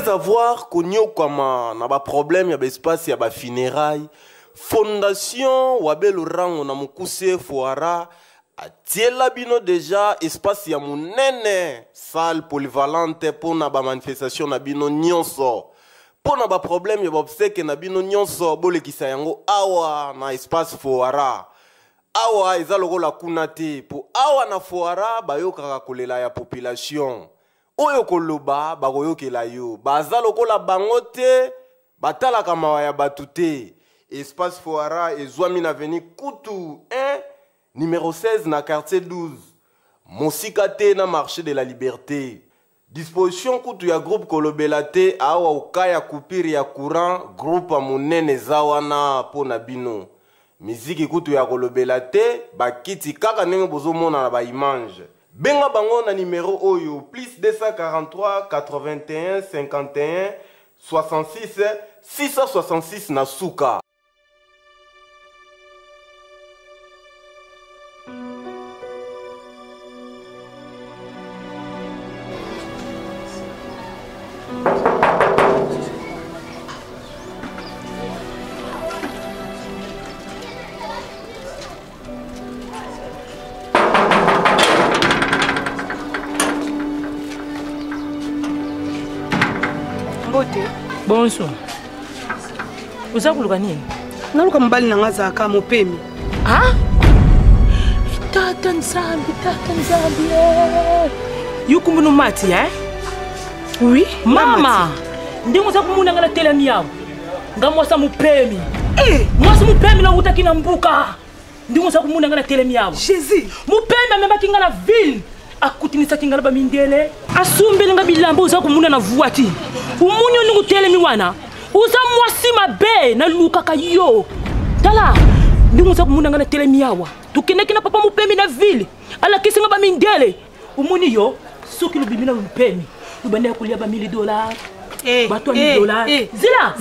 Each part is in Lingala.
Après avoir connu comme un problème, il y a espace, il y a funérailles. Fondation Wabel Rang, na mukuse Foara, a tiela bino déjà espace ya munene, salle polyvalente pour na ba manifestation na bino nyonso. Pour na ba problème ya ba obsèque na bino nyonso, bole kisa yango awa na espace Foara. Awa eza lokola kuna te, pour awa na Foara bayokaka kolela ya population. Oyo koloba bakoyokela yo, baza lokola bango te, batalaka mawa ya batu te. Espace Foara et Zouamine Avenue Koutou 1, numéro 16 na quartier 12. Mosikate na marché de la liberté. Disposition Koutou ya groupe Kolobelate awa ukaya kupiri ya courant groupe amunene zawana po na bino. Miziki Koutou ya Kolobelate bakiti kaka nenge bozomona na ba image. Benga bango na numéro oyo plus 243 81 51 66 666 na suka. Bonsoir. Vous avez gagné? Non, comme bali na ngazaka mopemi. Ah? Tata Nzambi. Yukumbu no mati, eh? Oui. Mama, ndingo za kumuna ngala telemi yao. Ngamwasa mupemi. Eh, mwasa mupemi na utaki na mbuka. Ndingo za kumuna ngala telemi yao. Jésus. Mupemi amemba kingala ville. Akutinisa kingala ba mindele. Asumbele nga bilamba uza kumuna na vuati. Umunyo nungu telemi wana. Uza mwasi mabe na lukaka yo. Tala, ndingo uza kumuna ngala telemi yawa. Tukene kina papa mupemi na ville. Ala kisi nga ba mindele. Umuni yo, suki lubimina mupemi. Lubande ya kulia ba $1000. Bato $1000. Zila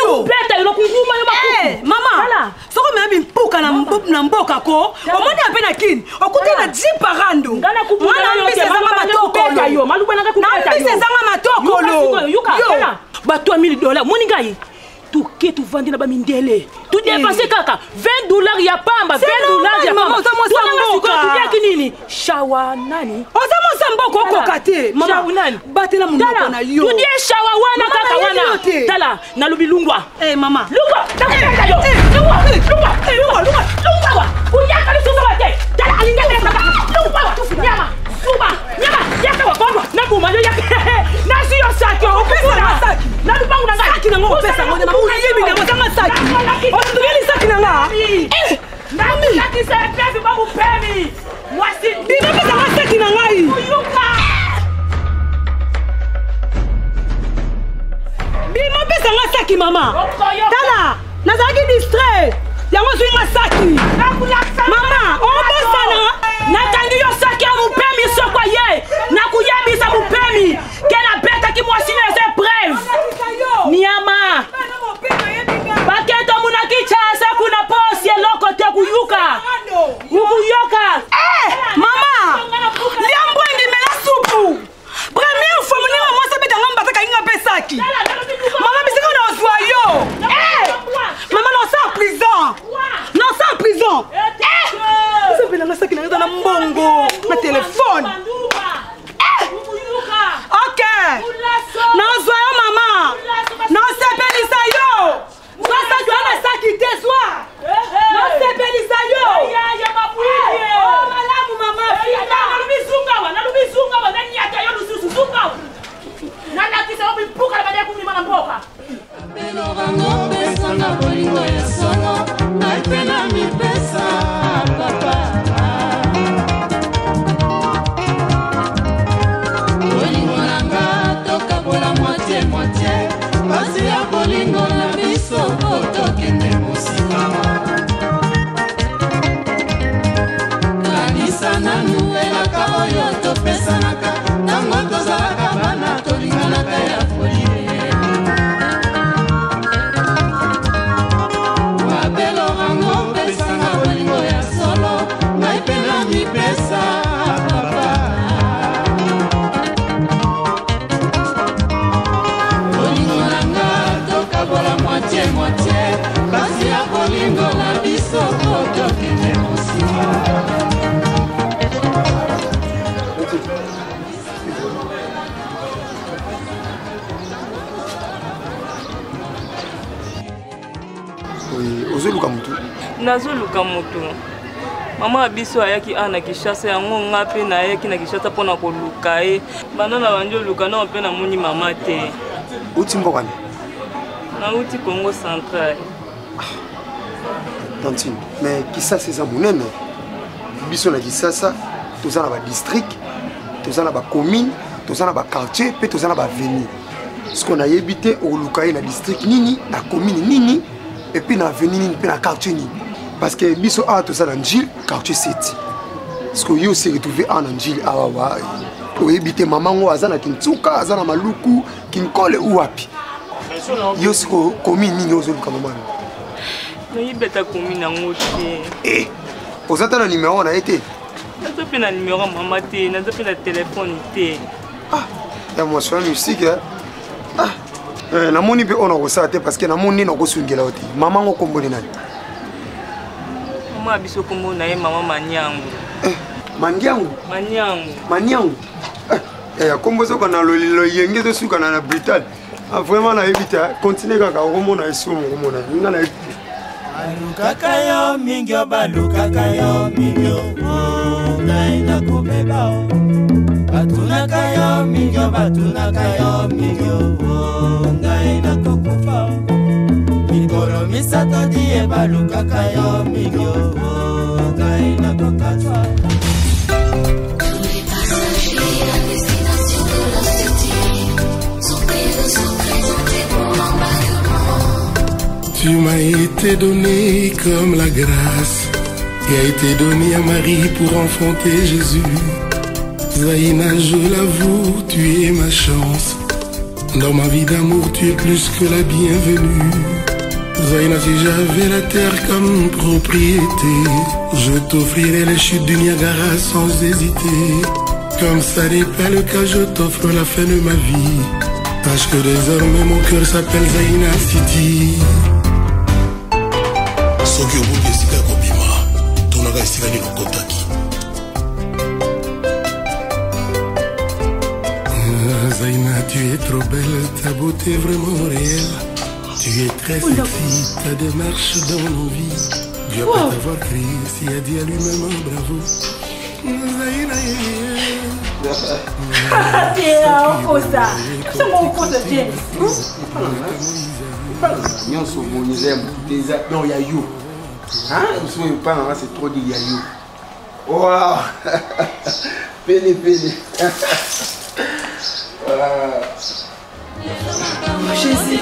kubeta yo kunguma yo makuku. Mama, soko mebi mpuka na mboka ko. Omoni apena kini. Okuti na 10 parando. Ngana kubuna yo zanga matoko yo. Malubana ka kubeta yo. Zanga matoko lo. Yo. Bato $1000. Moni ngai. Tuke tu vandi na ba mindele. Tu dépenser kaka $20 ya pamba, $20 ya pamba. Tu dia kinini? Shawa nani? Ozamo samboko kokate. Mama unani? Batela munoko na yo. Tu dia shawa wana kaka wana. Tala, na lubilungwa. Mama. Lungwa, takaka yo. Lungwa. Unyaka ni susa wate. Tala alinga kaka. Lungwa. Nyama. Suba. Nyama. Yaka wa kongo. Na buma yo yaka. Na siyo saki. Opesa saki. Na lupangu na ngai. Saki na ngo opesa ngo na uyebi na ngozanga saki. Otugeli saki na nga. Nami saki sa pesi ba mupemi. Mwasi. Bima pesa nga saki na ngai. Uyuka. Bima pesa nga saki mama. Tala. Nazaki distrait. Yango swinga saki. Mama, obosana. Natangi yo saki ya mupemi sokwa ye. Nakuyabisa mupemi. Kena beta ki mwasine se preuve. Niama. Baketo munakichasa kuna posi ya loko te kuyuka. Ukuyoka. Mama. Liambo ndi mela supu. Première fois muni mwa sabeta ngamba taka inga pesaki. Mama bisiko na ozwa yo. Mama non sans prison. Non sans prison. Vous avez la saki na mbongo na téléphone. OK. Na ozwa yo mama. Na sepelisa yo. Sasa tuana saki te soir. Na sepelisa yo. Ya mabuye. Oh malamu mama fika. Na lubizunga wa nani yata yo lususu zunga. Na nakisa obi puka na baada kumima na mboka. Belo rango pesa na bolingo ya sono. Na pena mi pesa papa. Bolingo nanga toka bola moitié. Basi ya bolingo na biso tokende musika. Kanisa nanu elaka oyo topesanaka. Nango tozalaka bana tolinganaka ya folie. Wabelo rango pesa na bolingo ya solo. Ngai pena mi pesa papa. nazoluka moto. Mama abiso ayaki ana Kishasa yango nga pe na ayaki na Kishasa pona koluka e. Bana na banjo luka na pe na moni mama te. Uti mbokani? Na uti Congo Central. Tantine, mais Kishasa c'est monene. Biso na Kishasa, toza na ba district, toza na ba commune, toza na ba quartier, pe toza na ba avenue. Ce qu'on a évité au luka na district nini, na commune nini, et puis na avenue nini, pe na quartier nini. Parce que biso a tout ça dans Njil, quartier 7. Parce que yo s'est retrouvé en Njil awawa. Pour éviter maman ou azana Kintsuka, azana Maluku, Kinkole ou wapi. Yo c'est commune ni yo zoluka maman. No yibeta commune ngote. Eh, aux attends le numéro on a été. Nazo pe na numéro maman te, nazo pe na téléphone te. Ah, ya moi soin musique hein. Ah. Na moni pe on a ressorti parce que na moni na ko sungela oti. Maman ngo kombo ni nani? Mama biso kombo na ye mama Manyangu. Manyangu? Manyangu. Manyangu. Kombo zo kana lolilo yenge zo suka na brutal. Ah vraiment na éviter continuer kaka komona iso komona. Nga na Balukaka yo mingyo balukaka yo mingyo. Ngai na kobeba o. Batunaka yo mingyo batunaka yo mingyo. Ngai na kokufa o. Mikolo misato die balukaka yo mingyo. Ngai na kokatwa. Tous les passagers à destination de la city sont prêts de se présenter pour l'embarquement. Tu m'as été donné comme la grâce qui a été donnée à Marie pour enfanter Jésus. Zaina, je l'avoue, tu es ma chance. Dans ma vie d'amour, tu es plus que la bienvenue. Zaina, si j'avais la terre comme propriété, je t'offrirais les chutes du Niagara sans hésiter. Comme ça n'est pas le cas, je t'offre la fin de ma vie. Sache que désormais mon cœur s'appelle Zaina City. Soki obuki esika kobima, tonaka esika ni lokotaki. Zaina, tu es trop belle, ta beauté est vraiment réelle. Tu es très sexy, ta démarche dans nos vies. Dieu peut t'avoir créé, s'il a dit à lui-même un bravo. Zaina, non, il y a you. Hein? C'est trop dit, il y a you. Wow! Pélé, pélé. Jésus.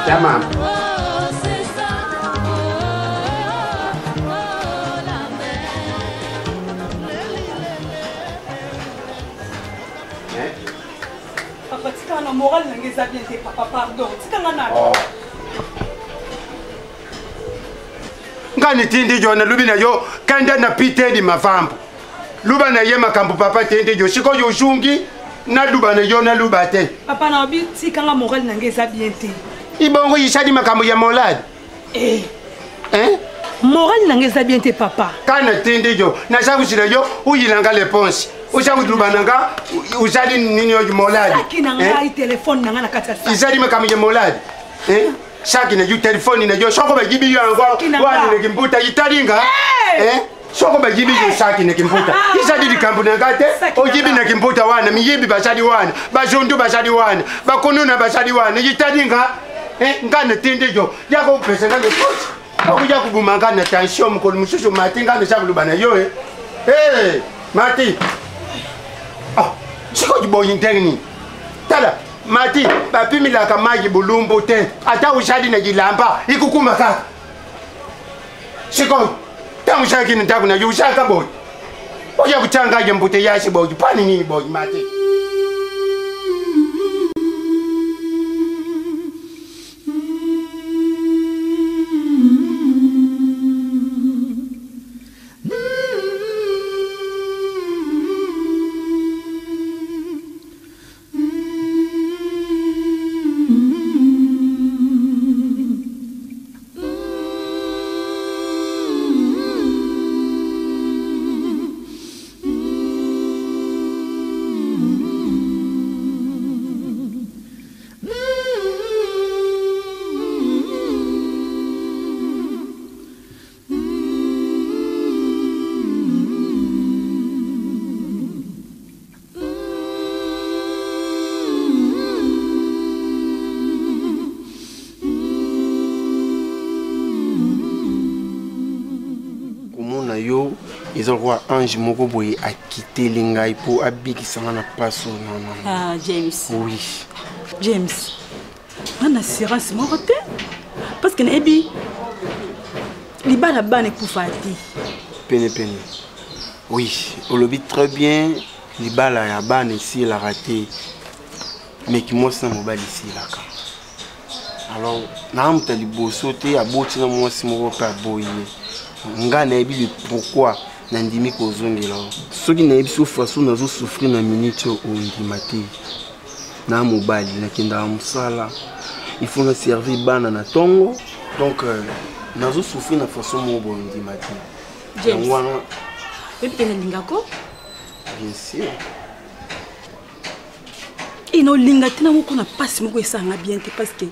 Yeah, man. Papa, tika na moral nangeza bien te papa, pardon. Tika ngana. Ngani tindi jo na lubi na yo kanda na pite di mafambo. Luba na ye makambo papa tindi jo siko yo shungi na luba na yo na luba te. Papa na obi tika nga moral nangeza bien te. Ibongo yishadi makambo ya molad. Eh. Hein? Moral nangeza bien te papa. Kana tindi jo na sabu sila yo uyilanga leponsi. Usabu luba nanga usadi nini yo molad. Saki na ngai telefone nanga na kati ya sa. Isadi makambo ya molad. Eh? Saki na yu telefoni na yo soko bajibi yo ango wani ne kimputa yitaringa. Eh? Soko bajibi yo saki ne kimputa. Isadi likambu na ngate ojibi na kimputa wana miyibi basadi wana bazundu basadi wana bakununa basadi wana yitaringa. Ngane tindi jo yako pesa ngane kochi. Okuja kubumanga na tension mukolo mususu mati ngane sabu lubana yo eh. Mati. Ah, siko jiboyi ntengi. Tala Mati, bapimi la kamaji bulumbu te. Ata ushadi na jilamba, ikukuma kaka. Siko, tamu shaki na taku na yushaka boy. Oja kuchanga jambute yashi boy. Pani nini boy, Mati? yo ils ont roi ange moko boye a quitté lingai pour abikisa na passo non. Ah James. Oui. James. On assurance moko te parce que nebi libala bane pour fati. Pene. Oui, on le vit très bien. Libala ya bane ici il a raté. Mais qui moi c'est mobile ici là. Alors, naam tali bosote aboti na moi si moko pa boye. Nga na ebi pourquoi na ndimi ko zongela. Soki na ebi so façon nazo souffrir na minute au ndimate. Na mobile na kenda musala. Il faut na servir bana na tongo. Donc nazo souffrir na façon moko ndimate. James. Et puis lingako? Bien sûr. Ino linga tina moko na passe moko esanga bien te parce que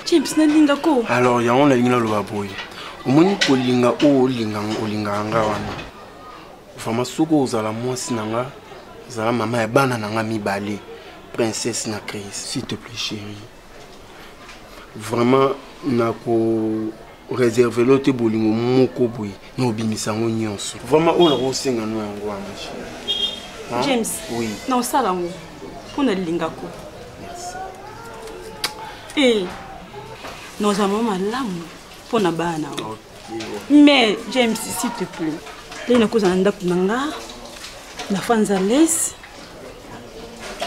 James na linga ko. Alors ya on la linga lo baboy. Omoni ko linga o linga nga wana. Vraiment soko ozala mwasi nanga, zala mama ya bana nanga mibale. Princesse na Chris, s'il te plaît chérie. Vraiment na ko réserver l'autre bolingo moko boy. No bimisango nyonso. Vraiment on la rosenga no yango wana chérie. James. Oui. Non ça là mo. Pour na linga ko. Merci. Eh. Nous avons malamu pour na bana. Mais James s'il te plaît. Là na cause anda kunanga. Na fanza les.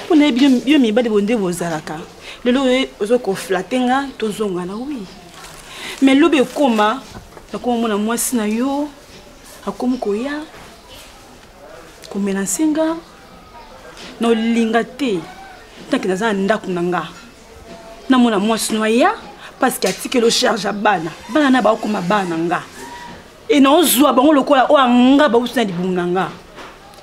Pour na bien mi bade bonde bozalaka. Lelo ozo ko flatenga tozonga na oui. Mais lobe koma na ko mona mwasi na yo akomu ko ya. Ko menasenga. No lingate. Tanki naza ndaku nanga. Na mona mwasi no ya. Parce qu'il y a que le charge à bana. Bana na ba okoma bana nga. Et non zwa bango lokola o anga ba usina di bunanga.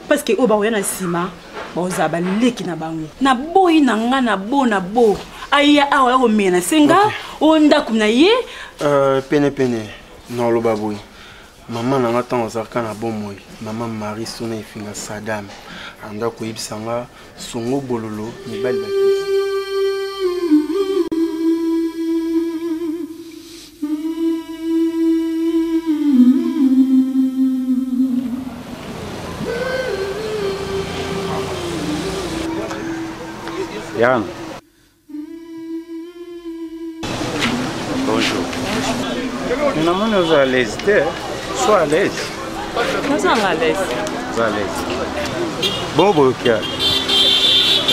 Parce que o ba oyana sima ba ozaba leki na bango. Na boyi na nga na bo. Aya awa ko mena senga o ndaku na ye. Pene. Non lo baboy. Maman na ngata ozarka na bomoy. Maman Marie sona ifinga Saddam. Anda ko ibisanga songo bololo ni bal bakisi. Yann. Bonjour. Nous sommes à l'aise. Sois à l'aise. Nous sommes à l'aise. À l'aise. Bon, bon, ok.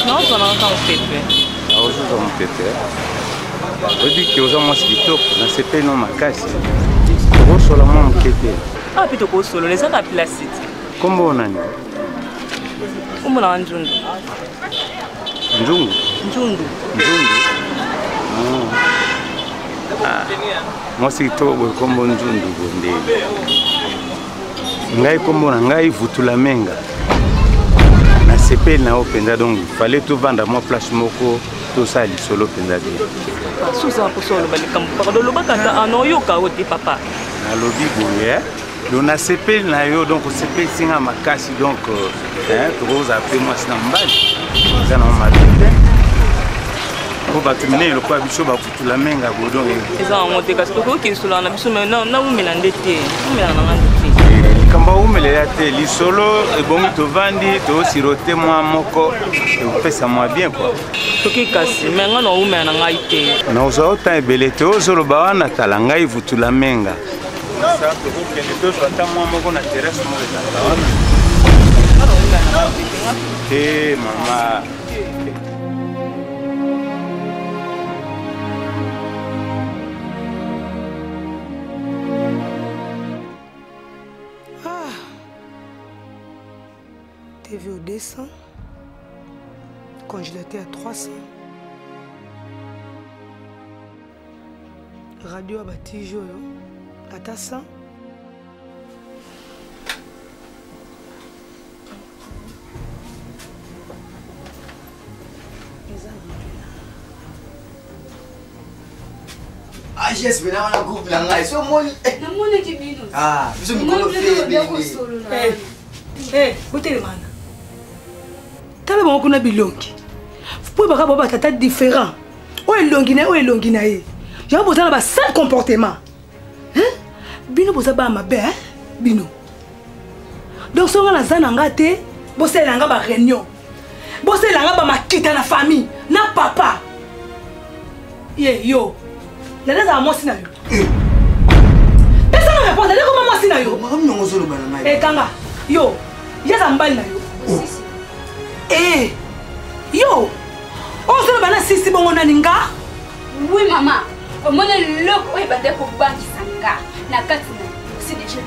Non, on a encore un pépé. Ah, aujourd'hui, on a un pépé. Je dis que nous avons un petit peu. Dans ce pays, nous avons un casse. Nous avons un pépé. Ah, plutôt que solo, les autres à Placide. Comment on a dit? Comment on a un jour? Njungu. Moi c'est toi comme njungu bonde. Ngai kombo na ngai vutula menga. Na sepel na openza donc il fallait tout vendre moi place moko tout ça li solo penza bien. Susa ko solo bali kam pardo lo bakata anoyo ka oti papa. Na lobi boye. On a sepel na yo donc sepel singa makasi donc trop appelé moi c'est mbali. Ça na ma pour terminer le quoi biso ba kutula menga godon eza monte kasi ko ki solo na biso na umela ndete umela na ndete kamba umela ya te li solo e bongi to vandi to sirote moi moko e pesa moi bien quoi to ki kasi menga no umela na ngai te na uzo ta ebele te ozolo ba wana tala ngai vutula menga ça to ko kende to so ta moi moko na terrasse mo ta wana eh mama. TV au 200, congélateur à 300, radio à batijo à 100. Ah, yes, mais là on a groupe là, c'est au moins. Ah, je me connais. Eh, écoutez les man. Tala ba kuna bilongi. Faut pas baba tata différent. O elongi na ye. Je vais poser ba sale comportement. Hein? Bino poser ba mabe, hein? bino. Donc si on a un gâté, bosse la nga ba réunion. Bosse la nga ba makita na famille, na papa. Yo. La neza moi sina yo. Personne ne répond, allez comment moi sina yo. Maman non zolo bana mai. Kanga. Yo. Ya zambali na yo. Yo. On zolo bana sisi bongo na ninga. Oui maman. Au moins le loco est battu pour banki sanga. Na katina. C'est déjà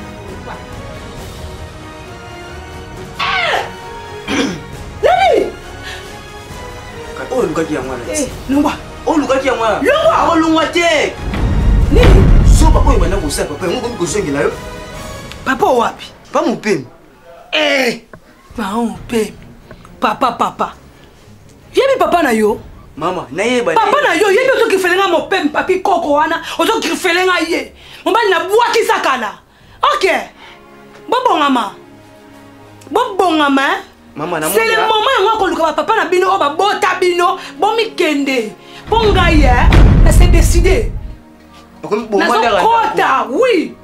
Nani? Oh luka ki amwana. Lungwa. Oh luka ki amwana. Lungwa. Ah lungwa te. Nini? So papa oyo bana ko sa papa ngo ko sengela yo. Papa wapi? Pa mupemi. Pa mupemi. Papa. Yebi papa na yo. Mama, na ye ba. Papa na yo, yebi oto ki felenga mopemi papi koko wana, oto ki felenga ye. Mbali na bua ki sakala. OK. Bobongama. Mama na c'est le moment où on papa na bino ba bota bino bon mi kende bon gars c'est décidé na oui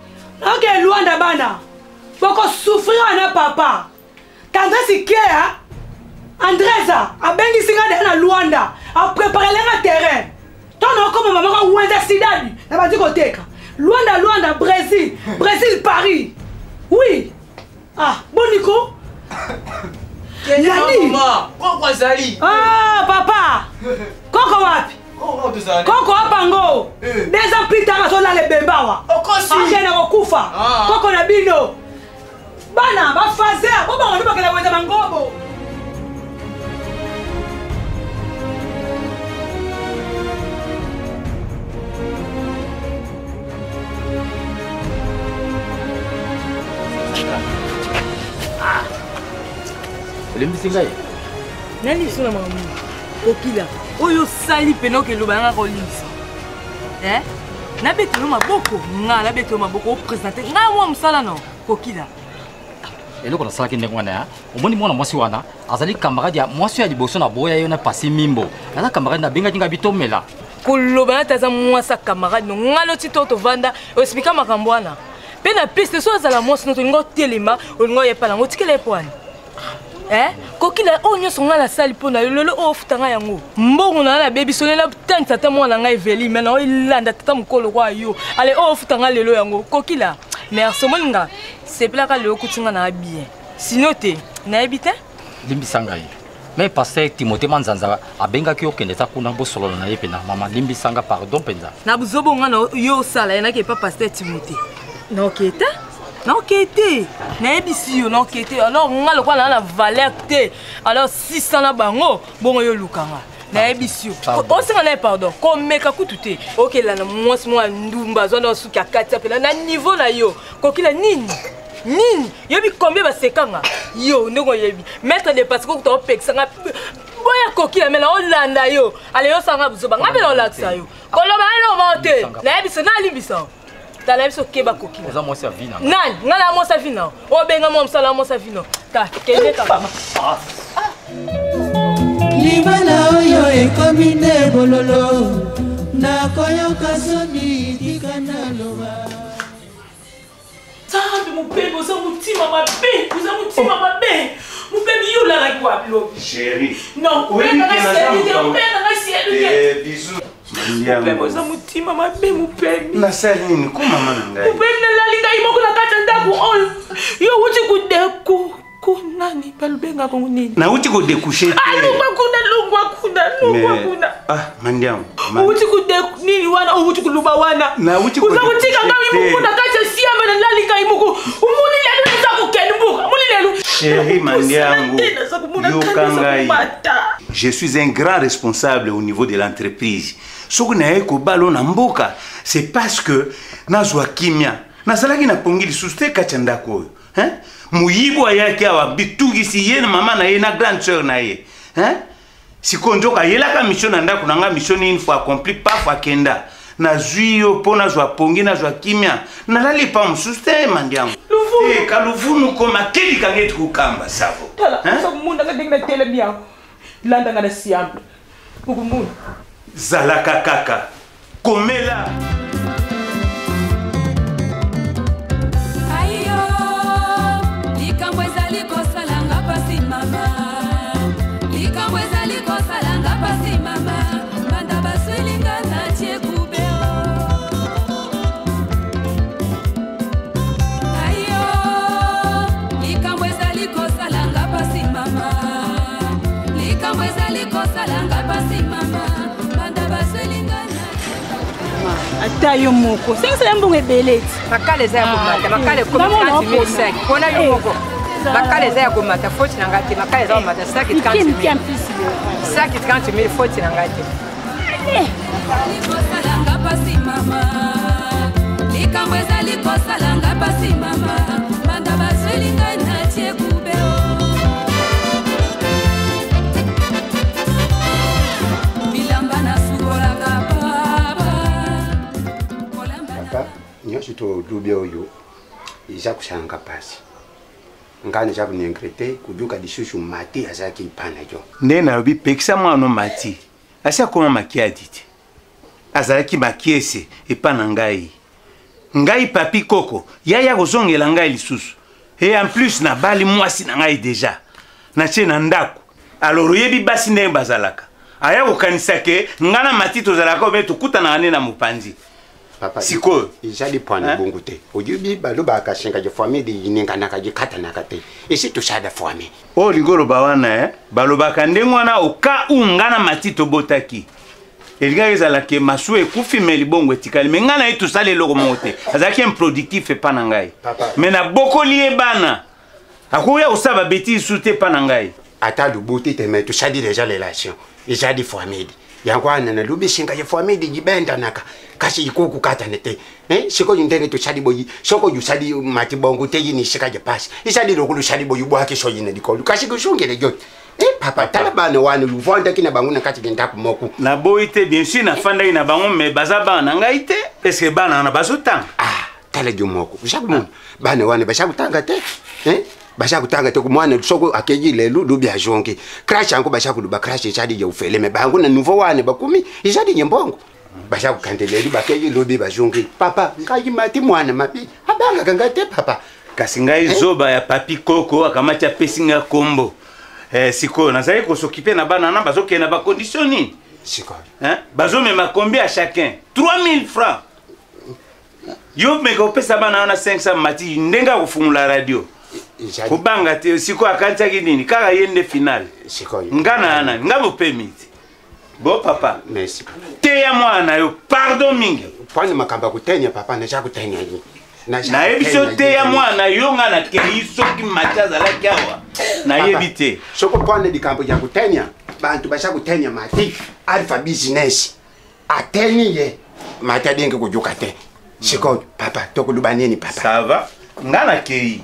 OK Luanda bana boko souffrir na papa tendance que Andresa a bengi singa na Luanda a préparer le terrain ton comme maman ko wenda sidadi na ba diko teka Luanda Brésil Paris oui Boniko Nani? Koko zali. Papa. Koko wapi? Koko hapa ngo. Deza pita ngasola le bembawa. Okosi. Akena kokufa. Koko na bino. Bana ba fazer. Boba ngoni bakela weza mangobo. Lembisinga ye. Nani suna mamu. Okila. Oyo sali peno ke lobanga ko limsa. Na beto maboko. Na beto maboko présenter. Nga wa msala no. Okila. Eloko na salaki ndenge wana ya. Omoni mwana mwasi wana azali camarade ya mwasi ya liboso na boya yo na pasi mimbo. Na camarade na benga kinga bitomela. Kolobanga taza mwasa camarade no ngalo tito to vanda. Ospika makambo wana. Pe na piste so azala mwasi no to ngo telema, ngo yepala ngo tikele poani. Kokila onyo songa la sali pona lolo ofutanga yango mbongo na baby solela tante tata mwana nga Eveli mena ilanda tata mukolo kwa yo ale ofutanga lelo yango kokila merci moninga c'est plaka le okutinga na bien sinon te na ebite limbisanga ye mais pasteur Timothée Manzanza abenga ki okende ta kuna bo solo na yepena mama limbisanga pardon penza na buzobo nga na yo sala yana ke pa pasteur Timothée na oketa non quitté n'ebisi yo non quitté alors nga le quoi la valeur té alors 600 na bango bon yo lukanga n'ebisi yo on se na pardon comme meka kututé OK là na moi ndumba zo na suka kati apela na niveau na yo kokila nini yebi combien ba sekanga yo ndongo yebi mettre des parce que to pexanga boya kokila mena olanda yo ale yo sanga buzoba ngabela olaksa yo koloba elo monte n'ebisi na limbisa Tala biso keba kokila. Oza mwasi ya vina. Nani? Ngala mwasi ya vina. Obenga mwa msala mwasi ya vina. Ta kende ka mama. Libala oyo ekomi nde bololo. Nakoyoka soni tikana loba. Tambi mupembe oza mutima mabe. Oza mutima mabe. Mupembe yo la like wapi lo. Chérie. Non, mupembe na bisous. Mupembe oza mutima mabe mupembe. Na sali nini ko mama na ngai. Mupembe na linga imoko na kata ndaku oyo. Yo uti kudeku. Kunani balubenga ko nini? Na uti ko découcher. Lungwa. Ah, mandiangu. Uti kudeku nini wana uti kuluba wana. Na uti ko. Uzakutika ngami imoko na kata siamba na lalinga imoko. Umuni lelu za kukenbuka. Muni lelu. Chérie mandiangu. Je suis un grand responsable au niveau de l'entreprise. Ce que nae ko balo na mboka, c'est parce que nazwa kimia. Nazalaki na pongili suste kachanda ko. Hein? Muyibo yake awa bitungisi yena mama na yena grande sœur na ye. Hein? Si konjoka yela ka mission nda kunanga mission une fois accomplie parfois kenda. Na zuyo pona zwa pongi na zwa kimia. Na lali pa msuste mandiangu. Eh kaluvunu koma keli kangetu kukamba savo. Hein? So munda ka dinga tele biya. Landa ngana siambe. Kukumuna. Zalaka kaka. Komela. Ayo. ata yo moko sengisela mbongo ebeleti makala eza ya komata makala ekomi 30 000 mpona yo moko makala eza ya komata foti na ngai te makala eza komata saki 30 000 foti na ngai te likosalanga pasi mama likambo ezali kosalanga pasi mama banda basweli ngai natie kubeo bilamba nasukolaka papa nyonso tolubi oyo eza kusalanga pasi ngani eza kunengrete kuduka lisusu mati azalaki mpana jo nde nalobi pekisa mwana mati asi akoma makiadi te azalaki makiese epa na ngai ngai papi koko yaya kozongela ngai lisusu e en plus nabali mwasi na ngai deja natie na ndako alors oyebi basi ndenge bazalaka aya kokanisa ke ngai na mati tozalaka obe tokutanaka nde na mopanzi papa sikoyo ezali pwana bongo te oyebi balobaka shenga je famille yininganaka jikatanaka te esi tosada famille oyo lingi oloba wana balobaka ndenge wana oka u ngai na mati tobotaki elingaki ezalaki masu ekufi me libongo etikali me ngai na ye tosala eloko moko te azalaki improductif epa na ngai me nabokoli ye bana akoya kosala babetise su te epa na ngai ata lubuti te me tosali deja relation ezali famille yango wana nalobi shenga je famille jibendanaka kasi ikokukatana te sikoyo ndenge tosali boyi soko yusali mati bongo te yini shika je pasi isali lokulu sali boyi bwake so yina dikolu kasi kushongele jote papa tala bana wana luvonda kina bango na kati ndako moko na boyi te bien sûr na fandaki na bango me baza bana ngai te parce que bana na bazotanga tala jo moko usakumuna bana wana bashakutanga te bashakutanga te kumwana soko akeji lelu lubi ajonge crash yango bashakuluba crash isali ya ufele me bango na nouveau wana bakumi isali nyembongo bashakukandeleli bakeji lubi bajonge papa ngai mati mwana mapi abanga kangate papa kasi ngai zoba ya papi koko akamati apesi nga kombo sikoyo nazali kosokipe na bana na bazokenda bacondition nini sikoyo bazomema combien à chacun 3000 francs yo meka opesa bana wana 500 mati ndenga kofungula radio kubanga te sikoyo akantiaki nini kaka ye nde final ngana ana ngabo permit bo papa merci teya mwana yo pardon mingi pwana makamba kutenya papa na kutenya yi na ebiso teya mwana yo nga na kei soki mati azalaki awa nayebi te soko pwana likambo ya kutenya bantu bashakutenya mati alpha business ateni ye mati adenge kujuka te sikoyo papa tokuluba nini papa ça va nga na kei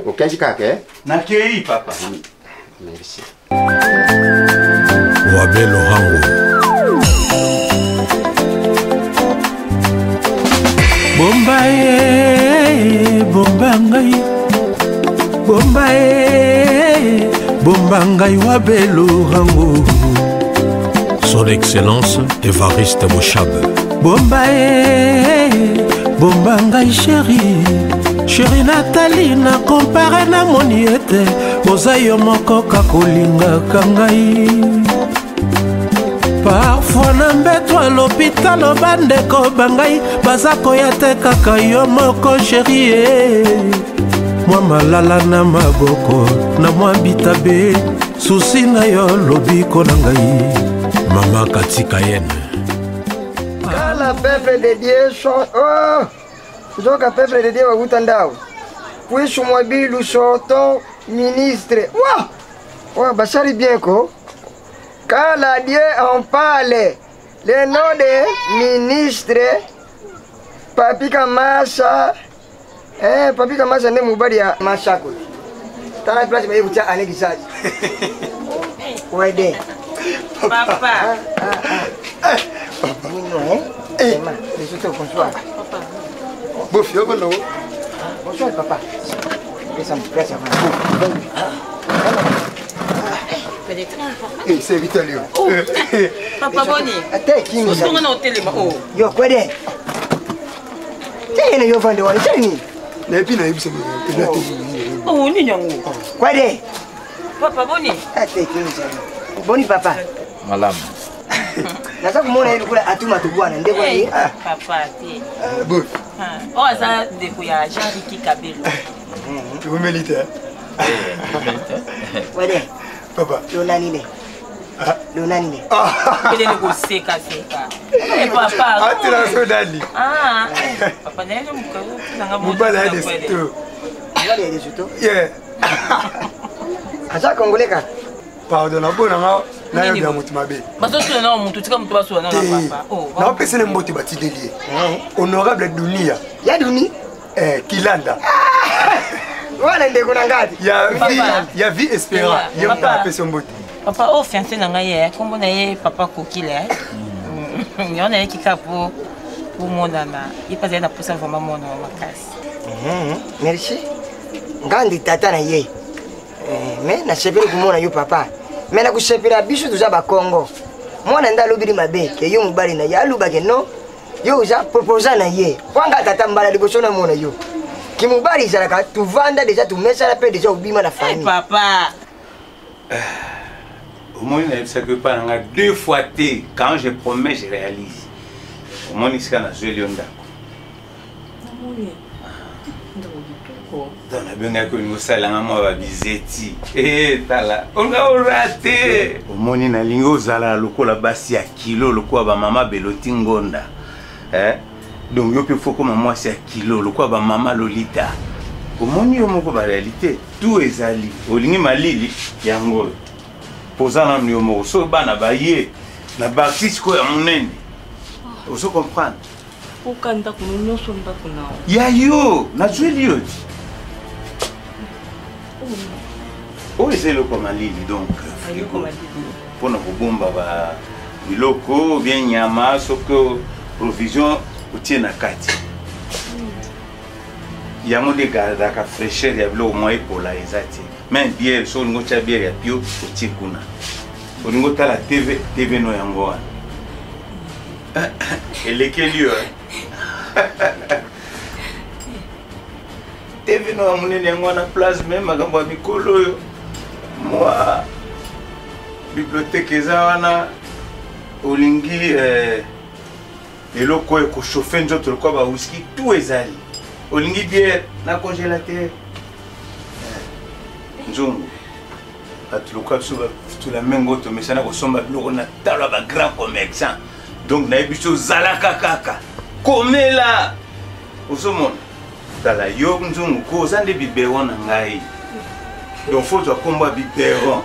ukenji kake na kei papa merci Wabe Lohango Bombaye, bombangai, bombaye, bombangai Wabe Lohango. Son Excellence Évariste Bochabe. Bombaye, bombangai chérie Nathalie na compare na moniete bozayo moko kakolinga kangai parfois na mbeto à l'hôpital bandeko bangai baza koya te kaka yo moko chérie mwa malala na maboko na mwa bitabe susi na yo lobiko na ngai Mama Katika Yen. Kala peuple de Dieu Zoka peuple de Dieu wakutandao. Puishu mwabilu soto ministre. Wa bashari bien ko. Kala Dieu en parle. Le nom de ministre Papi Kamasa. Papi Kamasa ne mubari ya Mashako. Tana place ba yebucha anegisaji. Wede. Papa. Bonjour, bonjour. Bonjour, papa. C'est Vitalio. Papa Boni. On a au télé. Yo, quoi de? Tiens, yo vendre wa tini. Na puis na yebisa. Oh, ni nyango. Quoi de? Papa Boni. Ate kinza. Boni papa. Malam. Nasa kumona ile kula atuma tu bwana ndeko ni papa ti. Bon. Oh ça ndeko ya Jean-Ricky Kabelo. Tu veux militaire? Wede. Papa. Yo nani ne? Leonani. Il est négocié, cassé. Et papa. Ah, tu l'as fait Dani. Ah, papa, d'ailleurs, je me parle de ça. Tu vas aller sur toi? Yeah. Asa Congolais ka. Pardon, na bona nga na yo ya mutu mabe. Baso tu na mutu tika mutu baso na papa. Oh. Na pese ne mboti batideli. Honorable Dunia. Ya Duni? Kilanda. Wala ndeko na ngati. Ya vie espérant. Yo ta pese mboti. Papa o fiancé na ngai kombo na ye papa Kokile. Yo na ekika pour monana. Il pas na posa vraiment mona makasi. Merci. Ngandi tata na ye. Mais na sepeli kumona yo papa. Mais na kusepela biso tuza ba Congo. Mwana nda lobiri mabe ke yo mubali na ya luba ke no. Yo uza proposa na ye. Kwanga tata mbala liboso na mona yo. Ki mubali zalaka tuvanda déjà tu mesa la pe déjà ubima na famille. Papa. Au moins il sait que pas nga 2 fois té quand je promets je réalise. Au moins il sait na jouer Lionda. Dans la bonne école, nous allons à Bizeti. Eh, tala. On a raté. Au moni na lingo zala loko la basi ya kilo loko ba mama Beloti Ngonda. Donc yo pe faut comme moi c'est kilo loko ba mama Lolita. Au moni yo moko ba réalité tout ezali. Olingi malili yango. Posana mni yo moko so bana ba ye na baptiste ko ya munene. Oso comprendre. Ukanda kuno so ndako nao. Ya yo, na jweli yo. Oh, c'est le Komalili donc. Pour nous bomba ba biloko bien nyama soko provision outil na kati. Yango de garda ka fraîcheur ya bilo moins pour la ezati. Mais bière so ngo cha bière ya pio outil kuna. Olingo tala TV no yango. Elle est quel lieu? TV no amunene yango na place même makambo ya mikolo yo. Moi, bibliothèque ezana olingi eloko eko chauffer nzoto lokwa ba whisky tout ezali. Olingi bière na congélateur. Nzungu. Atuluka suba la mengo to mesana ko somba biloko na tala ba grand commerçant. Donc na ebiso zalaka kaka. Komela. Osomona. Tala yo nzungu ko zande biberon na ngai. Donc faut toi combat biberon.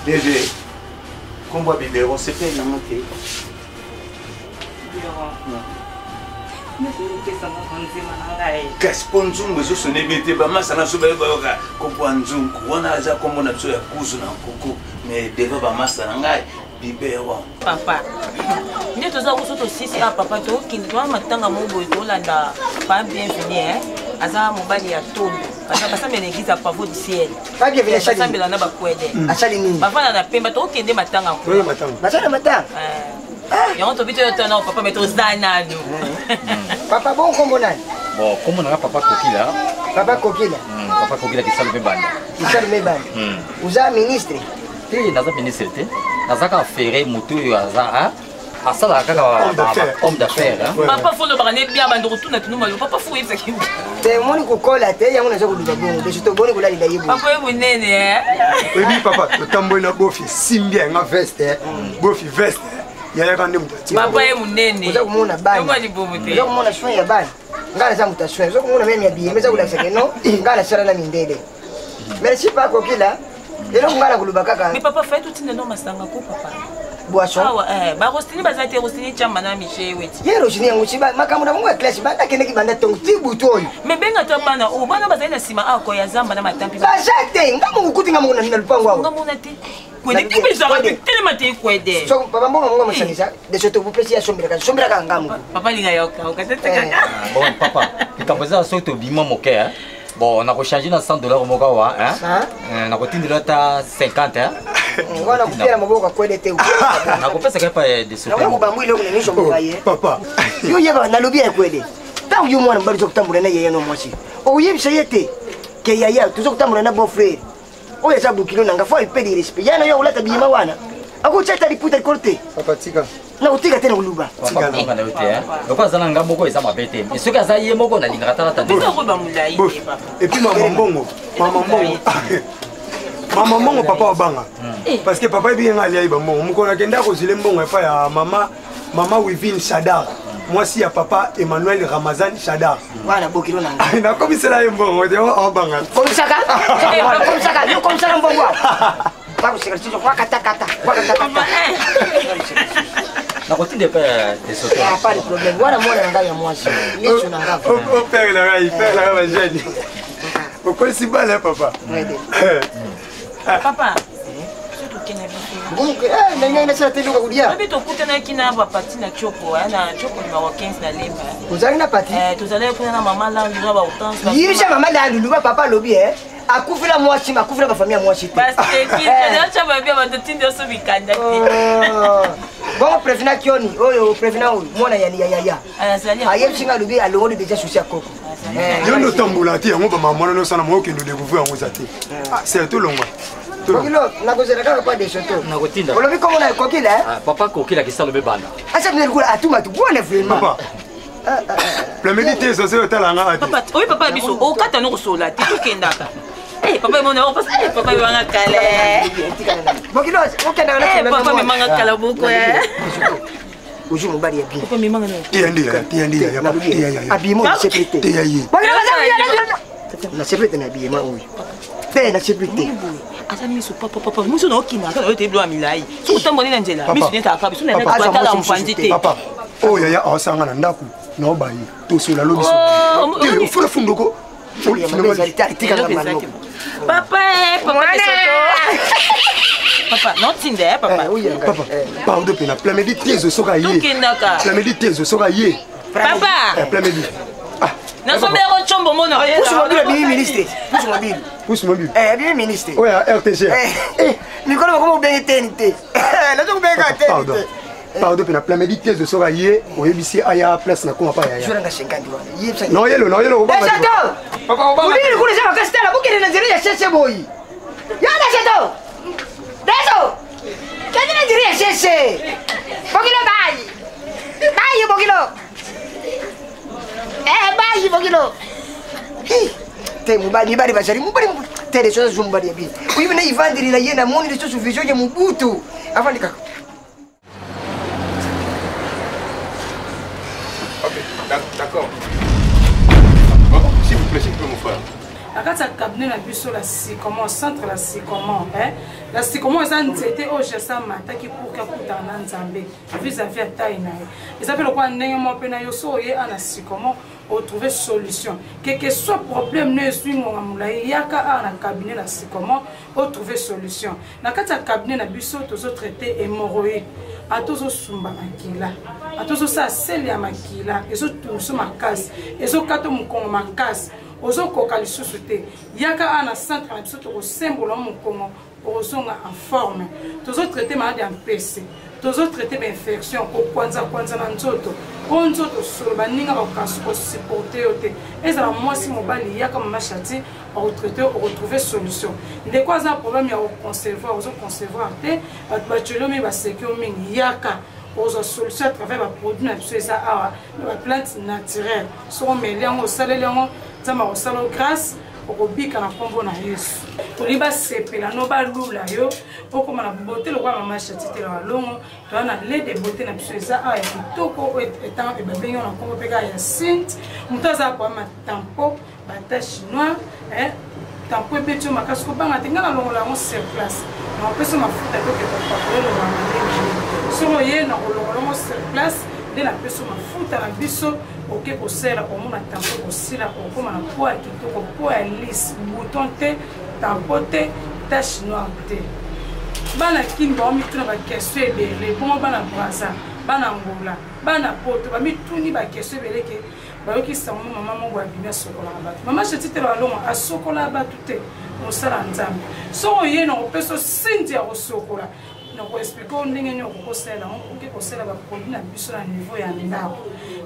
Désolé. Combat biberon c'est pas une montée. Kasponzungu zo sonne bete ba masana so ba yoka ko kwanzungu wana aza kombo na so ya kuzu na koko mais deva ba masana ngai biberon. Papa. Nde toza kusoto sisi a papa to kindi to matanga mobo to landa pas bienvenue aza mobali ya tondo parce que ça me l'église à pavot du ciel pas bienvenue ça ça me lana ba kwede asali nini bafana na pemba to kende matanga ko matanga matanga yango to bito to na papa meto zana no papa bon kombo nani bon kombo na papa Kokila papa Kokila qui salve banda uza ministre ti naza ministre te naza ka feré moto yo aza asala kaka homme d'affaires papa faut le barane bien bando retourna tout nous papa faut yebisa kimbi te moni ko kola te yango naza ko duba bongo de to boni kula lidaye bo papa yo nene oui papa to tambo na bofi simbia nga veste bofi veste yaya kande mutati papa yo nene uza kumona bani yo mali bobo te uza kumona soin ya bani ngala za mutaswe uza kumona meme ya biye meza kula sake no ngala sala na mindele merci pas Kokila elo ngala kuluba kaka mais papa fait tout no masanga ko papa boisson ba rostini bazate rostini chamba na miche weti ye rostini yango chiba makambo na mungu ya classe banda kende ki banda tongo tibu toyo me benga to bana o bana bazali na sima ako ya zamba na matampi bazate ngamu kuti ngamu na lupango awo ngamu na te kwede tibiza ba telema te kwede so papa mbonga mungu msangisa de soto bu pesi ya sombira ka ngamu papa linga yoka ukatete kaka bon papa ikamboza soto bima moke bon on a rechargé na $100 moka wa hein na kotindela ta 50 ngwana kupera maboko kwede te na kopesa kapa de soto na kubambu ile kuna nisho mboka ye papa yo yeba na lobi ya kwede ta uyu mwana mbali zokutambula na yeye no mwasi o yebisa yete ke yaya tuzokutambula na bon frère o yesa bukilo nanga fo ipedi respect yana yo ulata bima wana akucheta liputa korte papa tika Na utika tena uluba. Papa konga na yote hein. Loko azana nga moko eza mabete. Mais soki aza ye moko na lingaka tala tande. Biso ko ba mulai papa. Et puis maman mbongo. Maman mbongo papa obanga. Parce que papa bien ali ayi mbongo. Mukona kenda ko zile mbongo epa ya mama Wivine Shadar. Moi si ya papa Emmanuel Ramazan Shadar. Wana bokilo nanga. Na komisela mbongo de obanga. Komisaka? Komisaka, yo komisaka mbongo. Pako sikalizo kwa kata. Na kotinde pa de soto. Ah, pas de problème. Voilà moi na ngaya mwasi. Leso na ngava. O père la jeune. O ko si bala papa. Papa. Donc nanya ina sasa tendo kudia. Abi to kutana kina ba parti na chopo, na chopo ni ba 15 na lemba. Uzali na parti? Tuzale kuna na mama la ndio ba utansi. Yisha mama la lulu papa lobi akufila mwasi makufila ba famille mwasi. Parce que qui déjà ba bien ba tinde so bikanda. Bon prévena kioni, oyo prévena oyo mona ya. Ayem singa lobi alongo déjà souci akoko. Yo no tambola ti yango ba mama no sana mo kendo découvrir yango zati. Ah c'est tout longo. Kokilo na kozela kaka pas de soto. Na kotinda. Olobi komo na kokila papa kokila kisalo be banda. Asa bien ko atuma tu bona vraiment. Papa. Plamedité ça c'est talanga ati. Papa, oui papa biso o kata no kosola ti to kendaka. Papa mon on passe papa il va kale. Kokilo okenda na papa me manga kala buko Uju mbali ya bi. Papa me manga na. Tiandi ya. Abimo sécurité. Tiayi. Na sécurité na bi ma oyo. Pe na sécurité. Asa miso papa muso na okina kana yote blo amilai. Utamboni na njela. Miso neta akabi so na batala mfandite. Papa. Oh yaya awasanga na ndaku. No bayi. To sola lobiso. Ke funa fundoko. Papa, papa, non tinde, papa. Papa, pardon, pena. Plamedi tezo soka ye. Plamedi tezo soka ye. Papa. Plamedi. Ah. Na so bero chombo mona. Pousse mobile bien ministre. Pousse mobile. Bien ministre. Ouais, RTG. Nicolas comment bien TNT. Là donc bien TNT. Pardon, pena plamedi tezo soka ye. Oyebisi aya place na kuma pa ya. Juranga 50. Non yelo. Papa Obama. Uli kule sema kastela bukire na Nigeria sheshe boy. Yana sheto. Deso. Kadi Nigeria sheshe. Bokilo bai. Bai bokilo. Bai bokilo. Te mubali bashari mubali te les choses zumbali bi. Oui mais il va dire la yena moni les choses vision ya mubutu. Avant de D'accord. S'il vous plaît, mon frère. Akati ya cabinet na biso la Sycomore centre la Sycomore la Sycomore eza nzete oyo jesa mataki pour kakutana na Nzambe vis-à-vis ya taille na ye eza mpe lokola ndenge moko mpe na yo so oye ana Sycomore otrouve solution que soit problème no eswi ngonga molai yaka awa na cabinet la Sycomore otrouve solution na kati ya cabinet na biso tozotraite hémorroïde atozosumba makila atozosala sele ya makila ezotuso makasi ezokata mokongo makasi ozokoka lisusu te yaka ana centre na biso tokosembola mokongo okozonga en forme tozotraite malade ya mpese tozotraite bainfection kokwanza na nzoto po nzoto solo baninga bakokasi kosupporte yo te ezala mwasi mobali yaka mama chati okotraite okotrouve solution ndeko aza problème ya oconcevoir ozoconcevoir te bato bacheliomi basekio mingi yaka aux solutions à travers les produits naturels, les plantes naturelles. Si on met les salés, ça m'a grâce au bic à la combo na yes. Pour les bas c'est la noba lula yo. Pour comme la beauté le roi maman chatite la longue. Tu as les des beautés naturelles ça a été toko étant et bien on a combo pega ya sint. Mutaza pour ma tampo, bata chinois, tampo petit makasko banga tinga la longue la on sur place. On peut se mafuta que pour le roi. Solo ye na kolongolongo sur place de la personne mafuta na biso oke kosela omona tampo kosila okoma na poa kitoko poa lisse bouton te tampo te tache noire te bana kimba omituna ba question ebele bongo bana braza bana ngola bana poto bamituni ba question ebele ke bayokisa mama moko abimia sokola bato mama chetite la longo asokola bato te mosala nzambe so ye na opeso sindi ya kosokola donc expliquer ndenge nyo kokosela oke kosela ba produit na biso na niveau ya ndako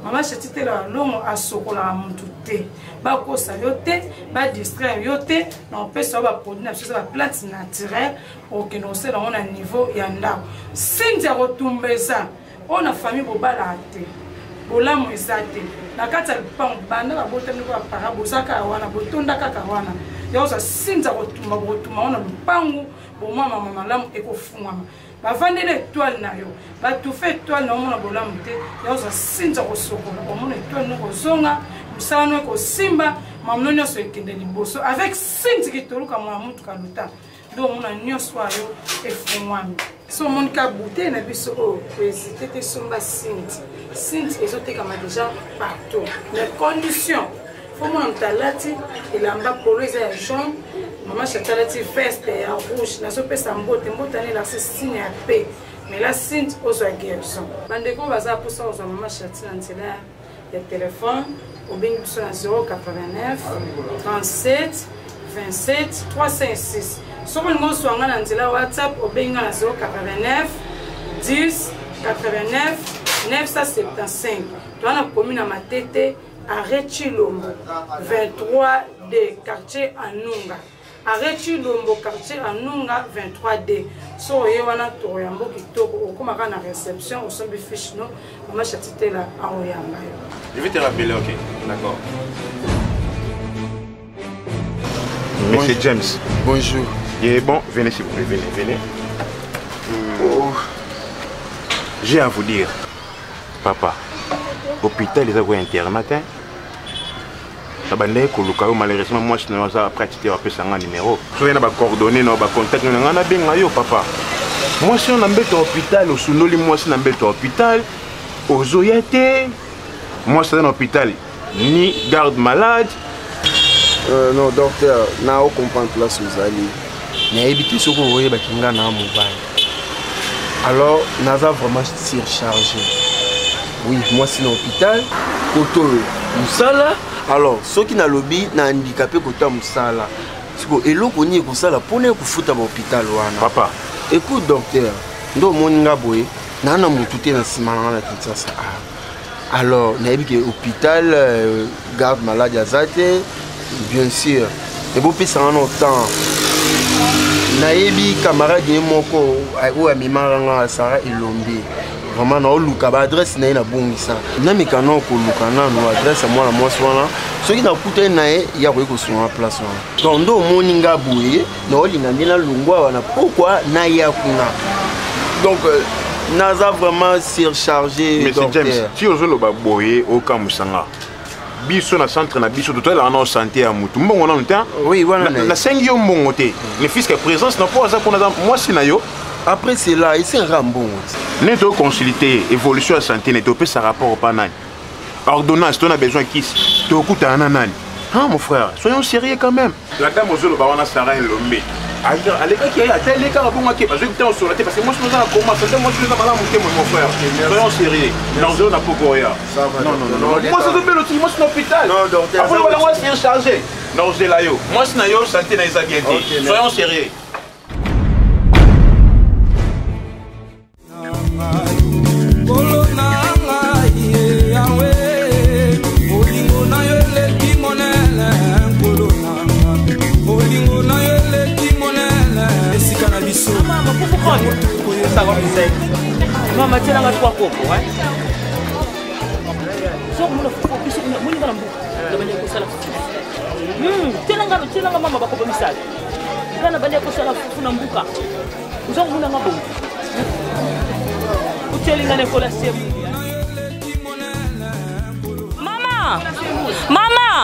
mama chetite la longo asokola mutu te ba kosa yo te ba distraire yo te na pesa ba produit na biso ba plante naturelle oke no sela na niveau ya ndako sindi ya kotumbeza oyo na famille bobalaka te bolamu eza te na kati ya lupango banda babotami ko bapara boza kaka wana botonda kaka wana yakozwa sinza botuma wana lupango bomwa mama malamu ekofungwama bavandeli étoile na yo batufe étoile na omona bolamu te yakozwa sinza kosokola omona étoile no kozonga mosala no ekosimba mamuno nyonso ekende liboso avec sinzi kitoluka mwana mutuka luta ndo omona nyonso ayo efungwami so omoni ka bute na biso oyo kohésite te somba sinti ezotekama déjà partout mais condition fo mona moto alati elamba polo eza ya jaune mama chata alati veste ya rouge nazopesa mbote ane elakse signe ya paix mais la sinti ozwa guérison bandeko baza mposa kozwa mama chati na nzela ya telefone obengi biso na 089 37 27 356 soki olingi ozwanga na nzela whatsapp obengi na 089 10 89 975 toza na komi na matete arrêt Chilombo 23D quartier Anunga arrêt Chilombo quartier Anunga 23D so oye wana toyambo kitoko okomaka na réception osombi fiche no mama chatitela aoyamba yo. Je vais te rappeler, ok, d'accord. Monsieur James. Bonjour. Et bon, venez s'il vous plaît, venez. Oh. J'ai à vous dire, papa, hôpital les a internat, hein. Malheureusement, moi je n'ai pas pratiqué un numéro. Je vais coordonner, contact, papa. Moi si on a un hôpital, au Sunoli, moi si on a un hôpital, au Zoyate, moi c'est un hôpital, ni garde malade. Non, docteur, je n'ai aucune place aux alliés. Je n'ai évité ce que vous voyez, alors, nous avons vraiment surchargé. Oui, moi c'est l'hôpital, Koto Moussala. Alors, ceux qui n'ont lobby, n'ont handicapé Koto Moussala. Et l'eau qu'on y est Moussala, pour ne pas foutre à l'hôpital. Papa. Écoute, docteur, nous avons un peu nous avons tout dans ce moment. Alors, nous avons dit l'hôpital, garde malade Azate, bien sûr. Et vous pouvez s'en temps. Naebi camarade moko o amimanga Sara Elombe vraiment na oluka ba adresse na ina bongisa na mikano ko luka na no adresse moi na mwasi wana soki na kuta na ye ya ko sona place wana donc ndo moninga buye na olinga ndina lungwa wana pourquoi na ya kuna donc naza vraiment surchargé. Monsieur James si ozolo ba boye o kamusanga biso na centre na biso to la na santé à mutu mbongo na nta oui voilà na sengi yo mbongo te le fisc présence na po za ko na moi si na yo après c'est là ici un rambon ne to consulter évolution de santé ne to pe sa rapport pas nani ordonnance tu as besoin qui to kuta na nani ah mon frère soyons sérieux quand même la dame ozolo ba wana Sara Elombe ailleurs allez qui a tel cas bon qui parce que temps sur la tête parce que moi je nous a commencé moi je nous a malade mon frère soyons sérieux dans zone à Pogoya non moi c'est de l'autre moi c'est l'hôpital non docteur après voilà moi c'est chargé non c'est là yo moi c'est na yo santé na isa bien dit soyons sérieux. Mama tena ngatu kwa koko so muna fuko biso muni bana mbu bana ko sala tena mama bako misali kana bana ko sala funa mbuka uzo muna ngabo utelinga ne kola semu mama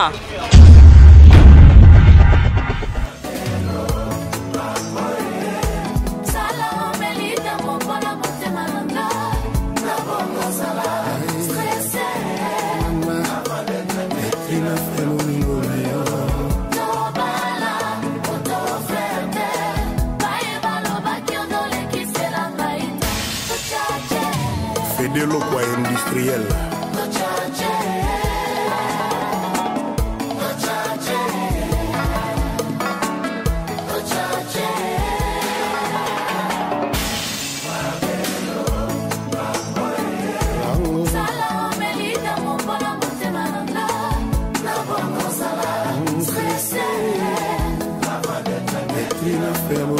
de l'eau quoi industriel. Family.